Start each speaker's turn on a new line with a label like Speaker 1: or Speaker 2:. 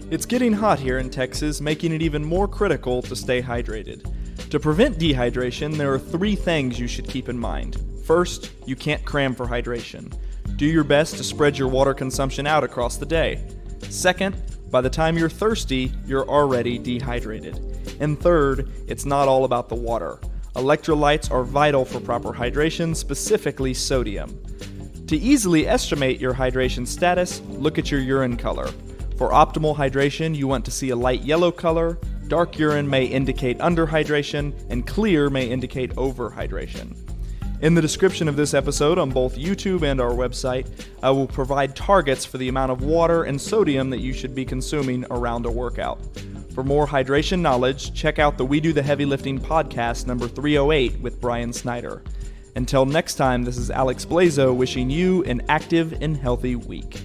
Speaker 1: It's getting hot here in Texas, making it even more critical to stay hydrated. To prevent dehydration, there are 3 things you should keep in mind. First, you can't cram for hydration. Do your best to spread your water consumption out across the day. Second, by the time you're thirsty, you're already dehydrated. And third, it's not all about the water. Electrolytes are vital for proper hydration, specifically sodium. To easily estimate your hydration status, look at your urine color. For optimal hydration, you want to see a light yellow color. Dark urine may indicate underhydration, and clear may indicate overhydration. In the description of this episode on both YouTube and our website, I will provide targets for the amount of water and sodium that you should be consuming around a workout. For more hydration knowledge, check out the We Do the Heavy Lifting podcast number 308 with Brian Snyder. Until next time, this is Alex Blazo wishing you an active and healthy week.